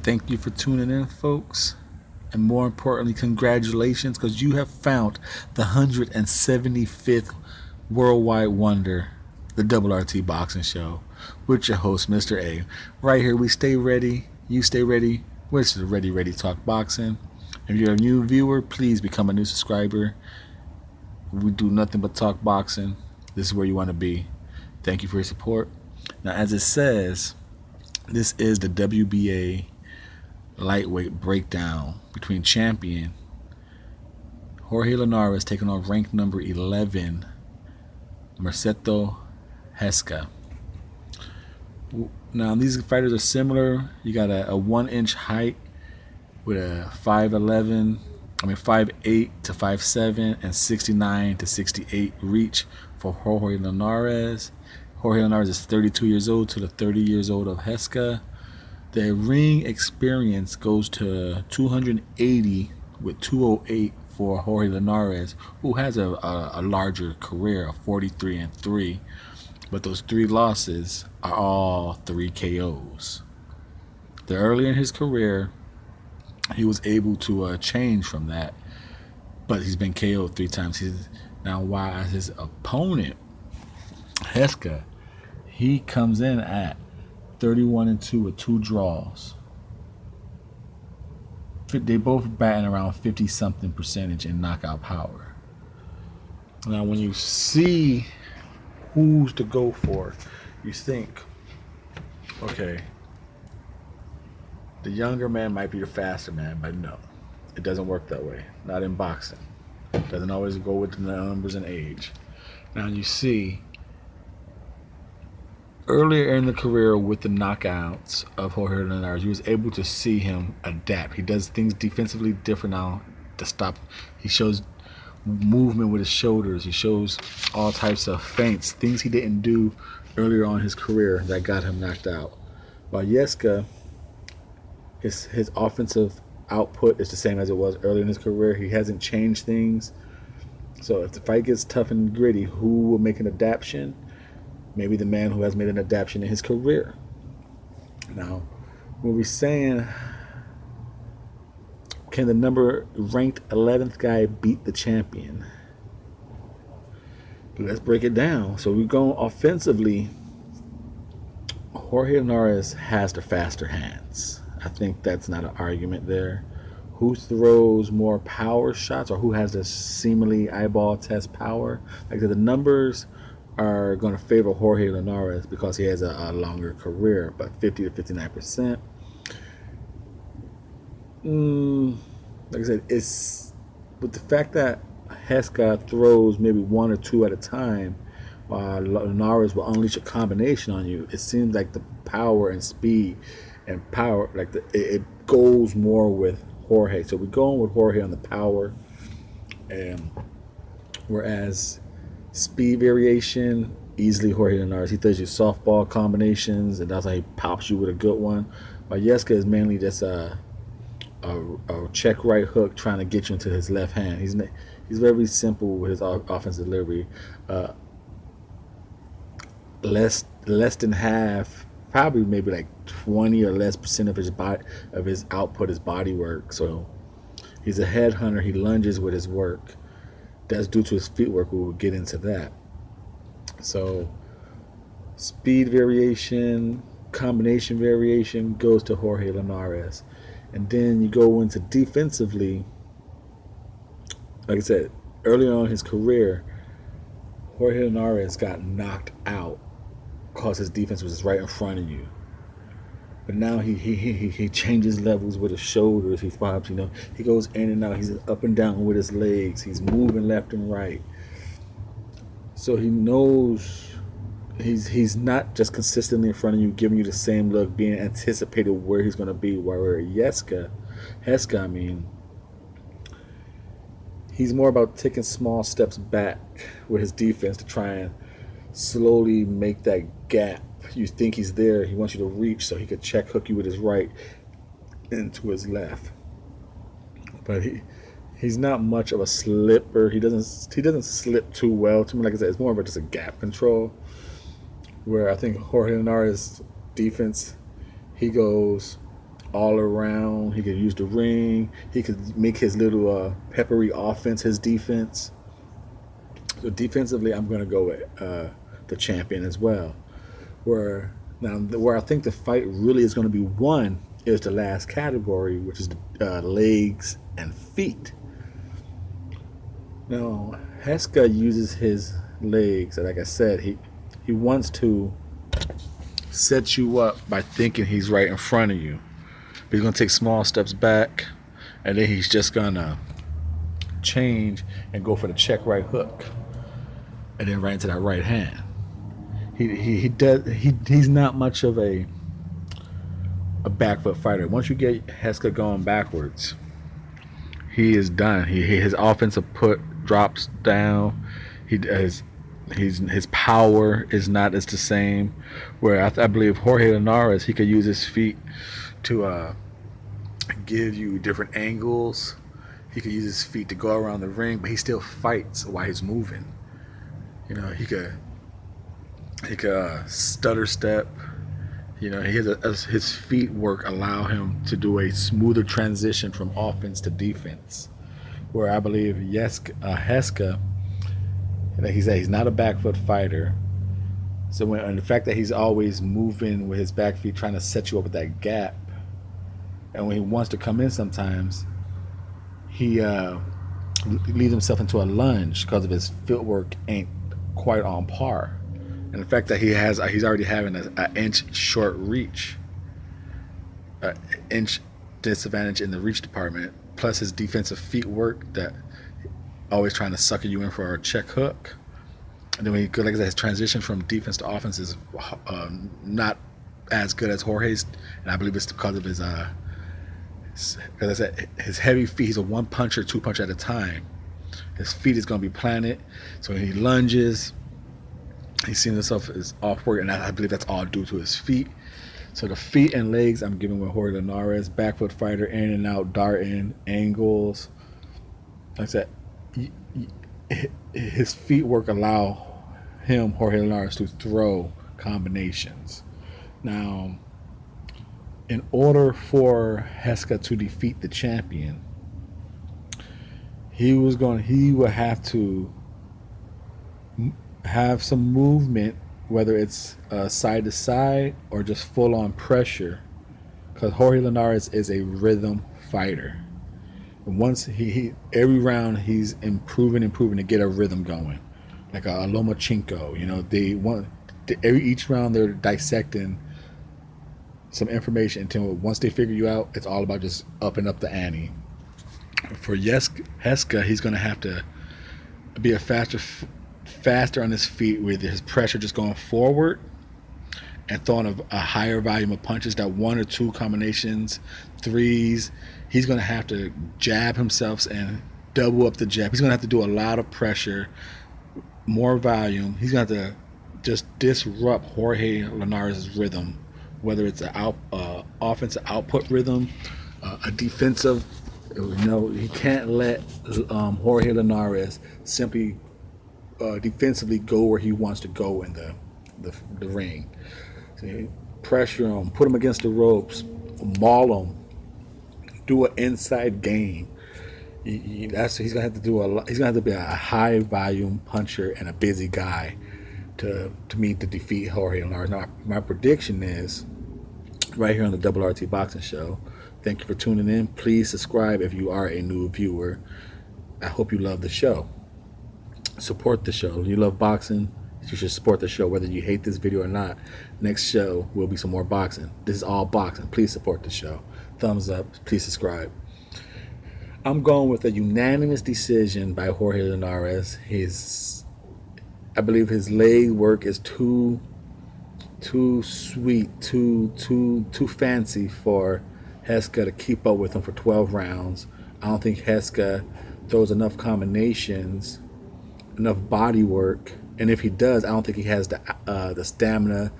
Thank you for tuning in, folks. And more importantly, congratulations, because you have found the 175th worldwide wonder, the RT Boxing Show, with your host, Mr.A. Right here, we stay ready, you stay ready, we're ready to talk boxing. If you're a new viewer, please become a new subscriber. We do nothing but talk boxing. This is where you want to be. Thank you for your support. Now, as it says, this is the WBA lightweight breakdown between champion Jorge Linares taking on ranked number 11 Mercito Gesta. Now these fighters are similar. You got a 1-inch height with a 5'8 to 5'7 and 69 to 68 reach for Jorge Linares. Jorge Linares is 32 years old to the 30 years old of Gesta. The ring experience goes to 280 with 208 for Jorge Linares, who has a larger career of 43-3, but those 3 losses are all 3 KOs. Earlier in his career, he was able to change from that, but he's been KO'd 3 times. Now, while his opponent, Gesta, he comes in at 31-2 with 2 draws. They both batting around 50-something percentage in knockout power. Now, when you see who's to go for, you think, okay, the younger man might be the faster man, but no, it doesn't work that way. Not in boxing. It doesn't always go with the numbers and age. Now, you see, earlier in the career with the knockouts of Jorge Linares, you was able to see him adapt. He does things defensively different now to stop. He shows movement with his shoulders. He shows all types of feints, things he didn't do earlier on in his career that got him knocked out. While Gesta, his offensive output is the same as it was earlier in his career. He hasn't changed things. So if the fight gets tough and gritty, who will make an adaptation? Maybe the man who has made an adaptation in his career. Now, when we're saying, can the number ranked 11th guy beat the champion? Let's break it down. So we're going offensively. Jorge Linares has the faster hands. I think that's not an argument there. Who throws more power shots, or who has the seemingly eyeball test power? Like the numbers are going to favor Jorge Linares because he has a longer career, but 50 to 59%. Like I said, it's with the fact that Gesta throws maybe 1 or 2 at a time, while Linares will unleash a combination on you. It seems like the power and speed and power, like it goes more with Jorge. So we're going with Jorge on the power, and whereas speed variation, easily Jorge Linares. He throws you softball combinations, and that's how he pops you with a good one. But Gesta is mainly just a check right hook trying to get you into his left hand. He's very simple with his offensive delivery. Less than half, probably maybe like 20 or less percent of his output is body work. So he's a headhunter. He lunges with his work. That's due to his footwork. We will get into that. So speed variation, combination variation goes to Jorge Linares. And then you go into defensively. Like I said, early on in his career, Jorge Linares got knocked out because his defense was just right in front of you. But now he changes levels with his shoulders. He fobs, he goes in and out. He's up and down with his legs. He's moving left and right. So he knows he's not just consistently in front of you, giving you the same look, being anticipated where he's going to be. Where Gesta, he's more about taking small steps back with his defense to try and slowly make that gap. You think he's there. He wants you to reach so he could check hook you with his right into his left. But he's not much of a slipper. He doesn't slip too well. To me, like I said, it's more of just a gap control. Where I think Jorge Linares' defense, he goes all around. He could use the ring. He could make his little peppery offense his defense. So defensively, I'm going to go with the champion as well. Where I think the fight really is going to be won is the last category, which is legs and feet. Now, Gesta uses his legs. Like I said, he wants to set you up by thinking he's right in front of you. But he's going to take small steps back, and then he's just going to change and go for the check right hook, and then right into that right hand. He's not much of a back foot fighter. Once you get Gesta going backwards, he is done. His offensive put drops down. His power is not as the same. Where I believe Jorge Linares, he could use his feet to give you different angles. He could use his feet to go around the ring, but he still fights while he's moving. You know, he could stutter step. You know, his feet work allow him to do a smoother transition from offense to defense. Where I believe Gesta, like he said, he's not a back foot fighter. So and the fact that he's always moving with his back feet, trying to set you up with that gap, and when he wants to come in, sometimes he leads himself into a lunge because of his footwork ain't quite on par. And the fact that he's already having an inch short reach, an inch disadvantage in the reach department, plus his defensive feet work that always trying to sucker you in for a check hook. And then when like I said, his transition from defense to offense is not as good as Jorge's, and I believe it's because of his because I said his heavy feet. He's a one puncher, two punch at a time. His feet is going to be planted, so when he lunges, he's seeing himself as off work, and I believe that's all due to his feet. So the feet and legs, I'm giving with Jorge Linares. Back foot fighter, in and out, darting, angles. Like I said, his feet work allow him, Jorge Linares, to throw combinations. Now, in order for Gesta to defeat the champion, he would have to have some movement, whether it's side to side or just full on pressure, because Jorge Linares is a rhythm fighter. And once every round he's improving to get a rhythm going, like a Lomachenko. You know, each round they're dissecting some information until once they figure you out, it's all about just upping up the ante. For Gesta, he's going to have to be a faster on his feet with his pressure just going forward and throwing a higher volume of punches, that one or two combinations, threes. He's going to have to jab himself and double up the jab. He's going to have to do a lot of pressure, more volume. He's going to have to just disrupt Jorge Linares' rhythm, whether it's an offensive output rhythm, a defensive. You know, he can't let Jorge Linares simply defensively go where he wants to go in the ring. So pressure him, put him against the ropes, maul him, do an inside game. He's gonna have to do a lot. He's gonna have to be a high volume puncher and a busy guy to defeat Jorge Linares. Now, my prediction is right here on the Double RT Boxing Show. Thank you for tuning in. Please subscribe if you are a new viewer. I hope you love the show. Support the show. If you love boxing, you should support the show, whether you hate this video or not. Next show will be some more boxing. This is all boxing. Please support the show. Thumbs up. Please subscribe. I'm going with a unanimous decision by Jorge Linares. I believe his leg work is too sweet, too fancy for Gesta to keep up with him for 12 rounds. I don't think Gesta throws enough combinations, enough body work, and if he does, I don't think he has the stamina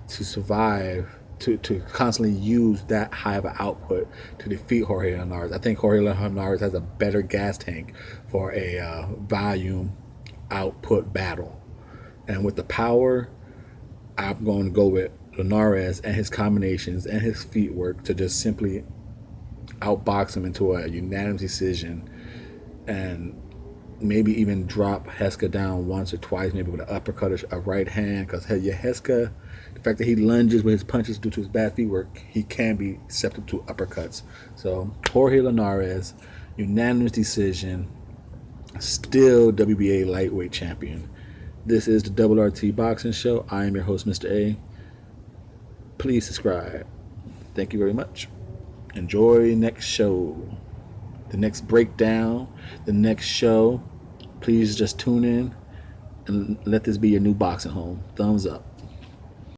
to survive, to constantly use that high of an output to defeat Jorge Linares. I think Jorge Linares has a better gas tank for a volume output battle, and with the power, I'm going to go with Linares and his combinations and his feet work to just simply outbox him into a unanimous decision, and maybe even drop Heska down once or twice, maybe with an uppercut or a right hand. Because Heska, the fact that he lunges with his punches due to his bad feet work, he can be susceptible to uppercuts. So Jorge Linares, unanimous decision, still WBA lightweight champion. This is the Double RT Boxing Show. I am your host, Mr. A. Please subscribe. Thank you very much. Enjoy next show, the next breakdown, the next show. Please just tune in and let this be your new boxing home. Thumbs up.